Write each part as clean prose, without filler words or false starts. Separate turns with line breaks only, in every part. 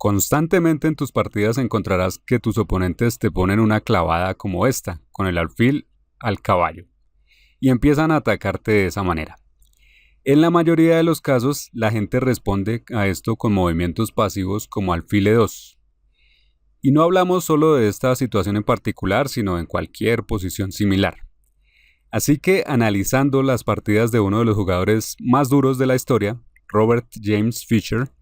Constantemente en tus partidas encontrarás que tus oponentes te ponen una clavada como esta, con el alfil al caballo, y empiezan a atacarte de esa manera. En la mayoría de los casos, la gente responde a esto con movimientos pasivos como alfil E2. Y no hablamos solo de esta situación en particular, sino en cualquier posición similar. Así que, analizando las partidas de uno de los jugadores más duros de la historia, Robert James Fischer,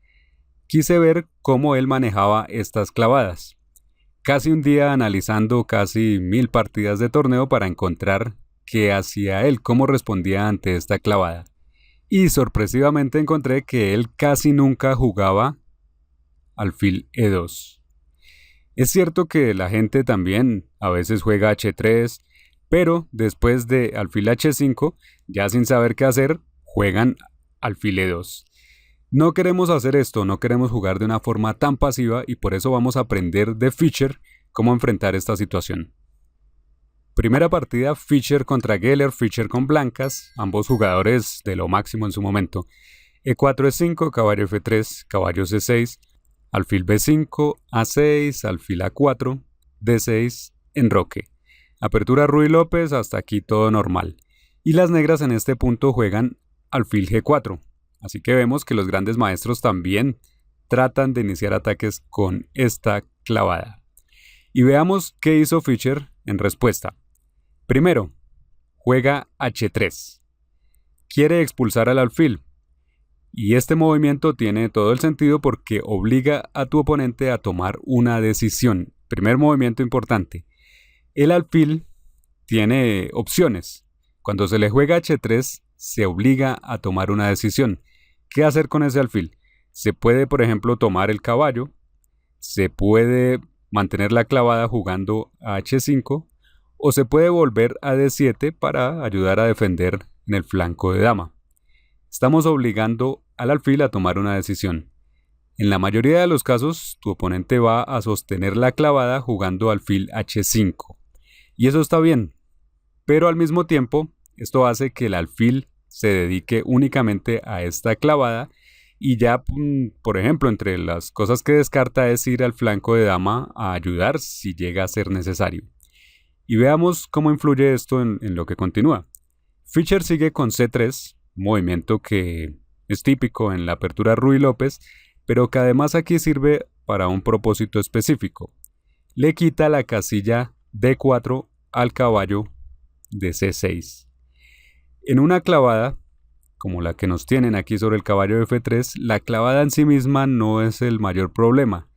quise ver cómo él manejaba estas clavadas. Casi un día analizando casi 1000 partidas de torneo para encontrar qué hacía él, cómo respondía ante esta clavada. Y sorpresivamente encontré que él casi nunca jugaba alfil E2. Es cierto que la gente también a veces juega H3, pero después de alfil H5, ya sin saber qué hacer, juegan alfil E2. No queremos hacer esto, no queremos jugar de una forma tan pasiva y por eso vamos a aprender de Fischer cómo enfrentar esta situación. Primera partida, Fischer contra Geller, Fischer con blancas, ambos jugadores de lo máximo en su momento. E4, E5, caballo F3, caballo C6, alfil B5, A6, alfil A4, D6, enroque. Apertura Ruy López, hasta aquí todo normal. Y las negras en este punto juegan alfil G4. Así que vemos que los grandes maestros también tratan de iniciar ataques con esta clavada. Y veamos qué hizo Fischer en respuesta. Primero, juega H3. Quiere expulsar al alfil. Y este movimiento tiene todo el sentido porque obliga a tu oponente a tomar una decisión. Primer movimiento importante. El alfil tiene opciones. Cuando se le juega H3, se obliga a tomar una decisión. ¿Qué hacer con ese alfil? Se puede, por ejemplo, tomar el caballo. Se puede mantener la clavada jugando a H5. O se puede volver a D7 para ayudar a defender en el flanco de dama. Estamos obligando al alfil a tomar una decisión. En la mayoría de los casos, tu oponente va a sostener la clavada jugando alfil H5. Y eso está bien, pero al mismo tiempo, esto hace que el alfil se dedique únicamente a esta clavada y ya, por ejemplo, entre las cosas que descarta es ir al flanco de dama a ayudar si llega a ser necesario. Y veamos cómo influye esto en lo que continúa. Fischer sigue con C3, movimiento que es típico en la apertura Ruy López, pero que además aquí sirve para un propósito específico. Le quita la casilla D4 al caballo de C6. En una clavada, como la que nos tienen aquí sobre el caballo de F3, la clavada en sí misma no es el mayor problema.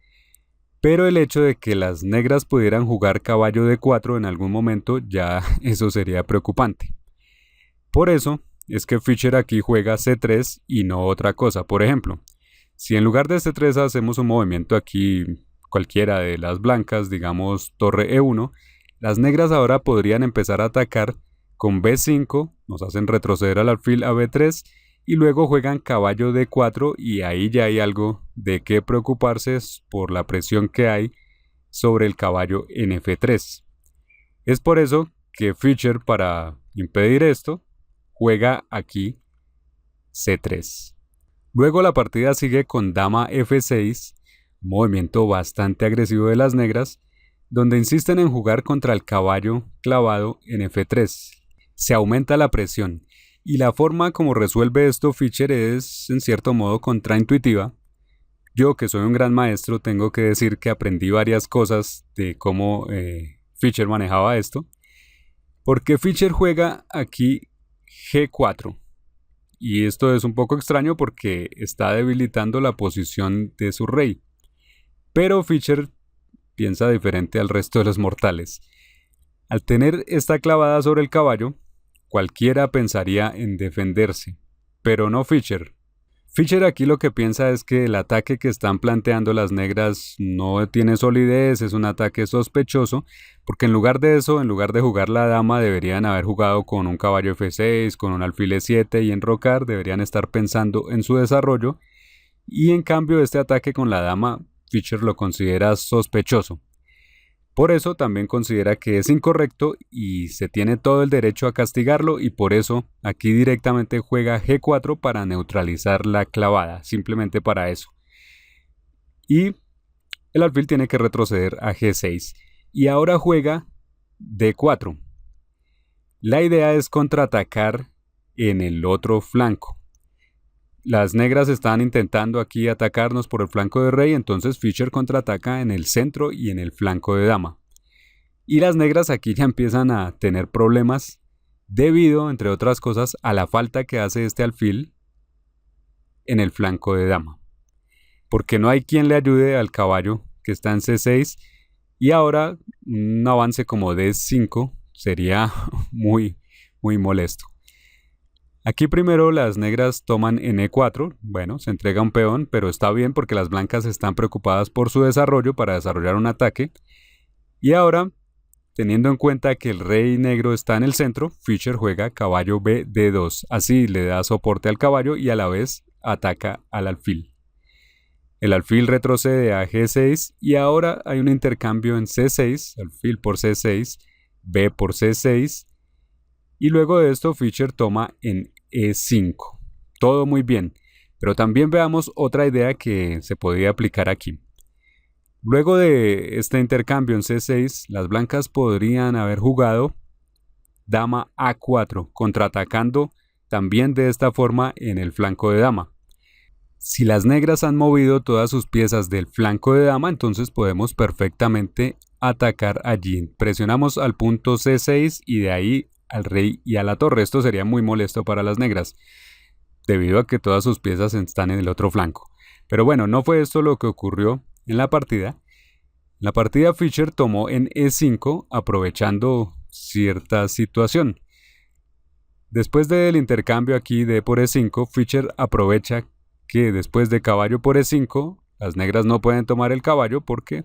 Pero el hecho de que las negras pudieran jugar caballo D4 en algún momento, ya eso sería preocupante. Por eso es que Fischer aquí juega C3 y no otra cosa. Por ejemplo, si en lugar de C3 hacemos un movimiento aquí cualquiera de las blancas, digamos torre E1, las negras ahora podrían empezar a atacar con B5, nos hacen retroceder al alfil a B3 y luego juegan caballo D4 y ahí ya hay algo de qué preocuparse por la presión que hay sobre el caballo en F3. Es por eso que Fischer, para impedir esto, juega aquí C3. Luego la partida sigue con dama F6, movimiento bastante agresivo de las negras, donde insisten en jugar contra el caballo clavado en F3. Se aumenta la presión. Y la forma como resuelve esto Fischer es en cierto modo contraintuitiva. Yo, que soy un gran maestro, tengo que decir que aprendí varias cosas de cómo Fischer manejaba esto. Porque Fischer juega aquí G4. Y esto es un poco extraño porque está debilitando la posición de su rey. Pero Fischer piensa diferente al resto de los mortales. Al tener esta clavada sobre el caballo, cualquiera pensaría en defenderse, pero no Fischer. Fischer aquí lo que piensa es que el ataque que están planteando las negras no tiene solidez, es un ataque sospechoso, porque en lugar de eso, en lugar de jugar la dama, deberían haber jugado con un caballo F6, con un alfil E7 y enrocar, deberían estar pensando en su desarrollo, y en cambio este ataque con la dama, Fischer lo considera sospechoso. Por eso también considera que es incorrecto y se tiene todo el derecho a castigarlo y por eso aquí directamente juega G4 para neutralizar la clavada, simplemente para eso. Y el alfil tiene que retroceder a G6 y ahora juega D4. La idea es contraatacar en el otro flanco. Las negras están intentando aquí atacarnos por el flanco de rey, entonces Fischer contraataca en el centro y en el flanco de dama. Y las negras aquí ya empiezan a tener problemas debido, entre otras cosas, a la falta que hace este alfil en el flanco de dama. Porque no hay quien le ayude al caballo que está en C6 y ahora un avance como D5 sería muy molesto. Aquí primero las negras toman en E4, bueno, se entrega un peón, pero está bien porque las blancas están preocupadas por su desarrollo para desarrollar un ataque. Y ahora, teniendo en cuenta que el rey negro está en el centro, Fischer juega caballo B D2, así le da soporte al caballo y a la vez ataca al alfil. El alfil retrocede a G6 y ahora hay un intercambio en C6, alfil por C6, B por C6, y luego de esto Fischer toma en E5. Todo muy bien, pero también veamos otra idea que se podría aplicar aquí. Luego de este intercambio en C6, las blancas podrían haber jugado dama A4, contraatacando también de esta forma en el flanco de dama. Si las negras han movido todas sus piezas del flanco de dama, entonces podemos perfectamente atacar allí. Presionamos al punto C6 y de ahí al rey y a la torre. Esto sería muy molesto para las negras, debido a que todas sus piezas están en el otro flanco. Pero bueno, no fue esto lo que ocurrió en la partida. En la partida Fischer tomó en E5 aprovechando cierta situación. Después del intercambio aquí de por E5, Fischer aprovecha que después de caballo por E5, las negras no pueden tomar el caballo porque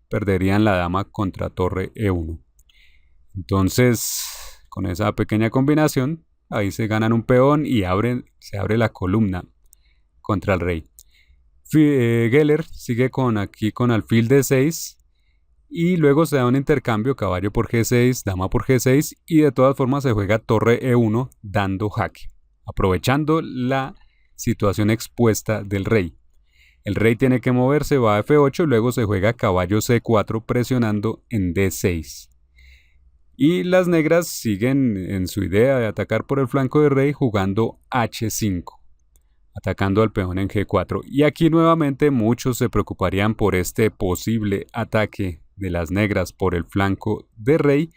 perderían la dama contra torre E1. Entonces, con esa pequeña combinación, ahí se ganan un peón y se abre la columna contra el rey. Geller sigue aquí con alfil D6 y luego se da un intercambio caballo por G6, dama por G6 y de todas formas se juega torre E1 dando jaque, aprovechando la situación expuesta del rey. El rey tiene que moverse, va a F8 y luego se juega caballo C4 presionando en D6. Y las negras siguen en su idea de atacar por el flanco del rey jugando H5, atacando al peón en G4. Y aquí nuevamente muchos se preocuparían por este posible ataque de las negras por el flanco de rey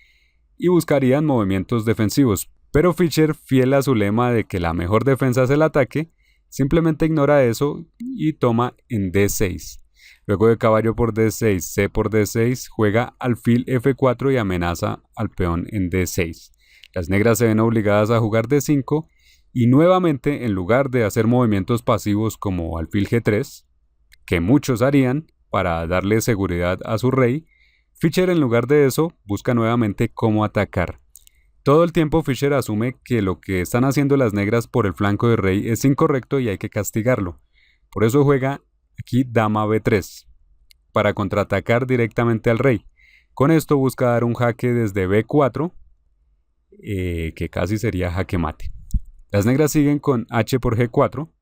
y buscarían movimientos defensivos. Pero Fischer, fiel a su lema de que la mejor defensa es el ataque, simplemente ignora eso y toma en D6. Luego de caballo por D6, C por D6, juega alfil F4 y amenaza al peón en D6. Las negras se ven obligadas a jugar D5 y nuevamente, en lugar de hacer movimientos pasivos como alfil G3, que muchos harían para darle seguridad a su rey, Fischer en lugar de eso busca nuevamente cómo atacar. Todo el tiempo Fischer asume que lo que están haciendo las negras por el flanco de rey es incorrecto y hay que castigarlo. Por eso juega aquí dama B3, para contraatacar directamente al rey. Con esto busca dar un jaque desde B4, que casi sería jaque mate. Las negras siguen con H por G4,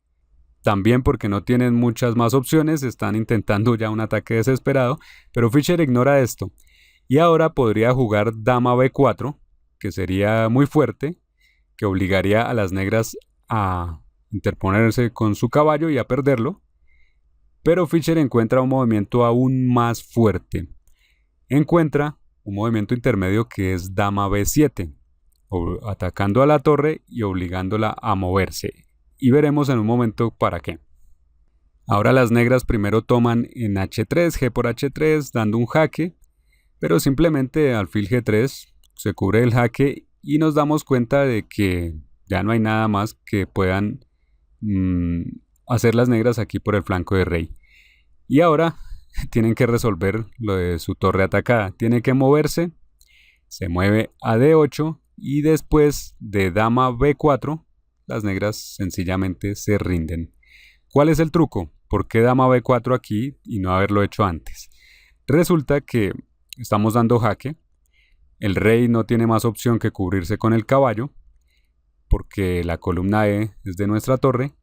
también porque no tienen muchas más opciones, están intentando ya un ataque desesperado, pero Fischer ignora esto. Y ahora podría jugar dama B4, que sería muy fuerte, que obligaría a las negras a interponerse con su caballo y a perderlo. Pero Fischer encuentra un movimiento aún más fuerte. Encuentra un movimiento intermedio que es dama B7, atacando a la torre y obligándola a moverse. Y veremos en un momento para qué. Ahora las negras primero toman en H3, G por H3, dando un jaque, pero simplemente alfil G3 se cubre el jaque y nos damos cuenta de que ya no hay nada más que puedan hacer las negras aquí por el flanco de rey. Y ahora tienen que resolver lo de su torre atacada. Tiene que moverse, se mueve a D8 y después de dama B4, las negras sencillamente se rinden. ¿Cuál es el truco? ¿Por qué dama B4 aquí y no haberlo hecho antes? Resulta que estamos dando jaque. El rey no tiene más opción que cubrirse con el caballo, porque la columna E es de nuestra torre,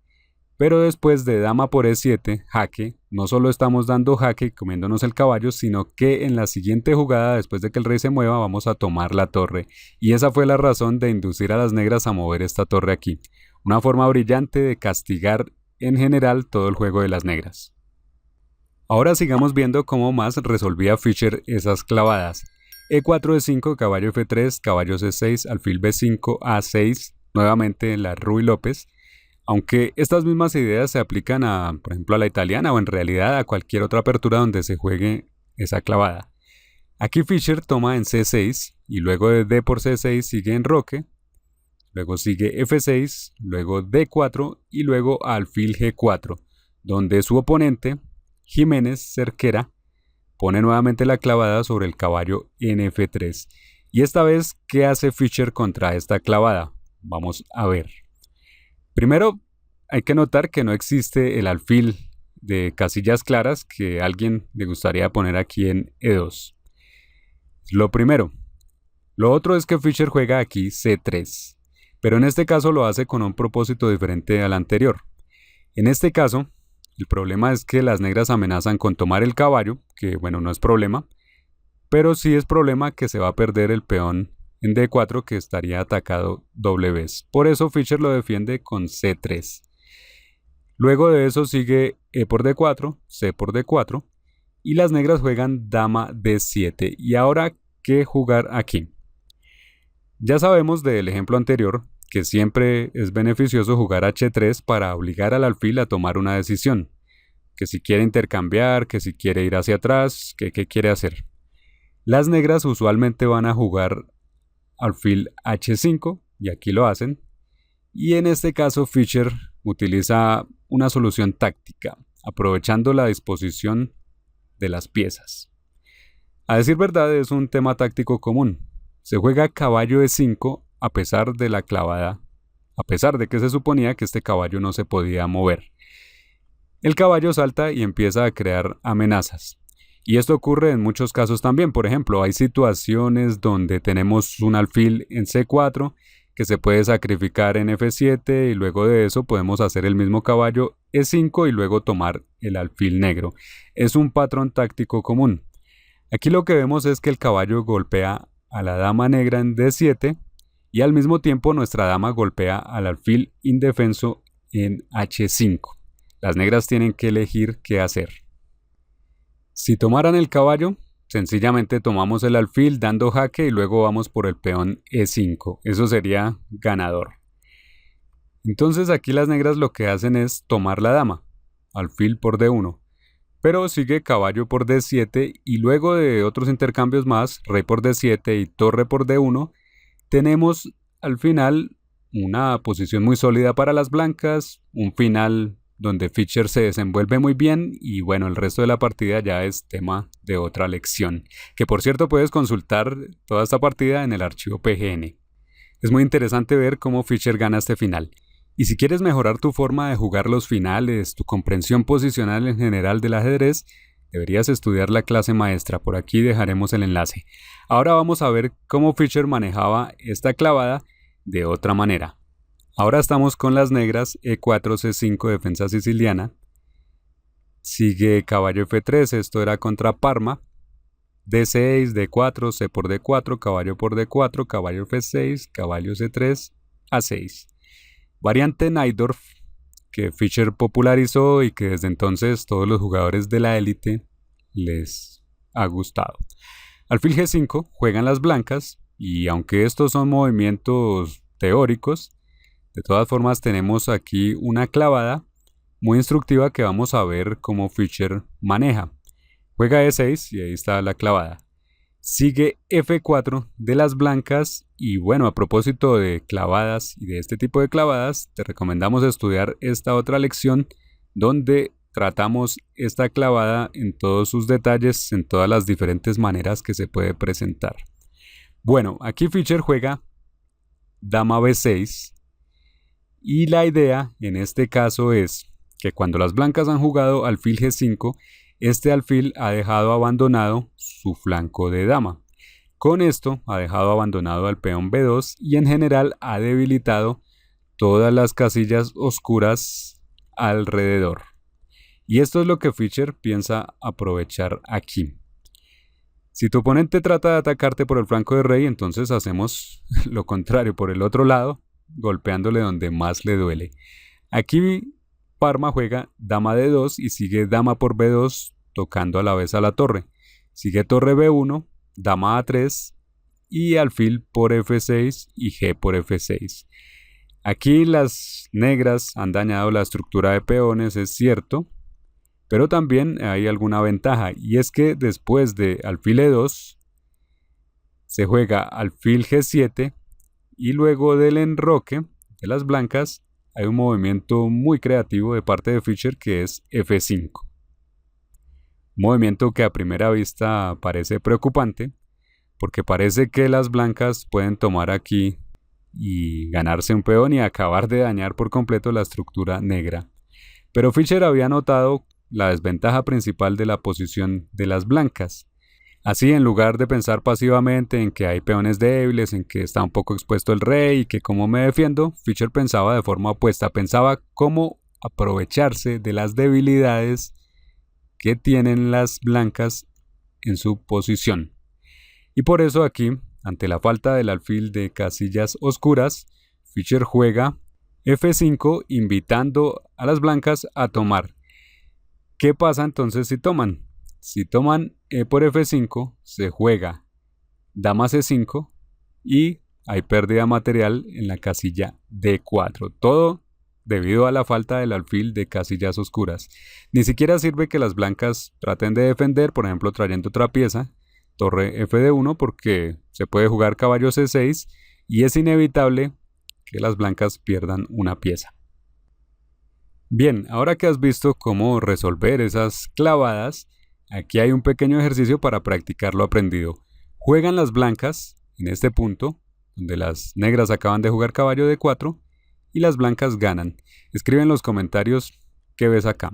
Pero después de dama por E7, jaque, no solo estamos dando jaque y comiéndonos el caballo, sino que en la siguiente jugada, después de que el rey se mueva, vamos a tomar la torre. Y esa fue la razón de inducir a las negras a mover esta torre aquí. Una forma brillante de castigar en general todo el juego de las negras. Ahora sigamos viendo cómo más resolvía Fischer esas clavadas. E4, E5, caballo F3, caballo C6, alfil B5, A6, nuevamente la Ruy López. Aunque estas mismas ideas se aplican a, por ejemplo, a la italiana o en realidad a cualquier otra apertura donde se juegue esa clavada. Aquí Fischer toma en C6 y luego de D por C6 sigue en roque, luego sigue F6, luego D4 y luego alfil G4, donde su oponente, Jiménez Cerquera, pone nuevamente la clavada sobre el caballo en F3. Y esta vez, ¿qué hace Fischer contra esta clavada? Vamos a ver. Primero, hay que notar que no existe el alfil de casillas claras que a alguien le gustaría poner aquí en E2. Lo primero. Lo otro es que Fischer juega aquí C3, pero en este caso lo hace con un propósito diferente al anterior. En este caso, el problema es que las negras amenazan con tomar el caballo, que bueno, no es problema, pero sí es problema que se va a perder el peón en D4 que estaría atacado doble vez. Por eso Fischer lo defiende con C3. Luego de eso sigue E por D4, C por D4 y las negras juegan dama D7. ¿Y ahora qué jugar aquí? Ya sabemos del ejemplo anterior que siempre es beneficioso jugar H3 para obligar al alfil a tomar una decisión. Que si quiere intercambiar, que si quiere ir hacia atrás, que qué quiere hacer. Las negras usualmente van a jugar alfil H5, y aquí lo hacen, y en este caso Fischer utiliza una solución táctica, aprovechando la disposición de las piezas. A decir verdad, es un tema táctico común. Se juega caballo E5 a pesar de la clavada, a pesar de que se suponía que este caballo no se podía mover. El caballo salta y empieza a crear amenazas. Y esto ocurre en muchos casos también. Por ejemplo, hay situaciones donde tenemos un alfil en C4 que se puede sacrificar en F7 y luego de eso podemos hacer el mismo caballo E5 y luego tomar el alfil negro. Es un patrón táctico común. Aquí lo que vemos es que el caballo golpea a la dama negra en D7 y al mismo tiempo nuestra dama golpea al alfil indefenso en H5. Las negras tienen que elegir qué hacer. Si tomaran el caballo, sencillamente tomamos el alfil dando jaque y luego vamos por el peón E5. Eso sería ganador. Entonces aquí las negras lo que hacen es tomar la dama, alfil por D1. Pero sigue caballo por D7 y luego de otros intercambios más, rey por D7 y torre por D1, tenemos al final una posición muy sólida para las blancas, un final donde Fischer se desenvuelve muy bien y bueno, el resto de la partida ya es tema de otra lección, que por cierto puedes consultar toda esta partida en el archivo PGN. Es muy interesante ver cómo Fischer gana este final. Y si quieres mejorar tu forma de jugar los finales, tu comprensión posicional en general del ajedrez, deberías estudiar la clase maestra, por aquí dejaremos el enlace. Ahora vamos a ver cómo Fischer manejaba esta clavada de otra manera. Ahora estamos con las negras, E4, C5, defensa siciliana. Sigue caballo F3, esto era contra Parma. D6, D4, C por D4, caballo por D4, caballo F6, caballo C3, A6. Variante Najdorf, que Fischer popularizó y que desde entonces todos los jugadores de la élite les ha gustado. Alfil G5 juegan las blancas y aunque estos son movimientos teóricos, de todas formas tenemos aquí una clavada muy instructiva que vamos a ver cómo Fischer maneja. Juega E6 y ahí está la clavada. Sigue F4 de las blancas y bueno, a propósito de clavadas y de este tipo de clavadas, te recomendamos estudiar esta otra lección donde tratamos esta clavada en todos sus detalles, en todas las diferentes maneras que se puede presentar. Bueno, aquí Fischer juega dama B6. Y la idea en este caso es que cuando las blancas han jugado alfil G5, este alfil ha dejado abandonado su flanco de dama. Con esto ha dejado abandonado al peón B2 y en general ha debilitado todas las casillas oscuras alrededor. Y esto es lo que Fischer piensa aprovechar aquí. Si tu oponente trata de atacarte por el flanco de rey, entonces hacemos lo contrario, por el otro lado, golpeándole donde más le duele. Aquí Parma juega dama D2 y sigue dama por B2 tocando a la vez a la torre. Sigue torre B1, dama A3 y alfil por F6 y G por F6. Aquí las negras han dañado la estructura de peones, es cierto, pero también hay alguna ventaja, y es que después de alfil E2 se juega alfil G7 y luego del enroque de las blancas hay un movimiento muy creativo de parte de Fischer que es F5. Movimiento que a primera vista parece preocupante, porque parece que las blancas pueden tomar aquí y ganarse un peón y acabar de dañar por completo la estructura negra. Pero Fischer había notado la desventaja principal de la posición de las blancas. Así, en lugar de pensar pasivamente en que hay peones débiles, en que está un poco expuesto el rey y que cómo me defiendo, Fischer pensaba de forma opuesta, pensaba cómo aprovecharse de las debilidades que tienen las blancas en su posición. Y por eso aquí, ante la falta del alfil de casillas oscuras, Fischer juega F5 invitando a las blancas a tomar. ¿Qué pasa entonces si toman? Si toman E por F5, se juega dama C5 y hay pérdida material en la casilla D4. Todo debido a la falta del alfil de casillas oscuras. Ni siquiera sirve que las blancas traten de defender, por ejemplo trayendo otra pieza, torre F1, porque se puede jugar caballo C6 y es inevitable que las blancas pierdan una pieza. Bien, ahora que has visto cómo resolver esas clavadas, aquí hay un pequeño ejercicio para practicar lo aprendido. Juegan las blancas en este punto, donde las negras acaban de jugar caballo D4 y las blancas ganan. Escribe en los comentarios qué ves acá.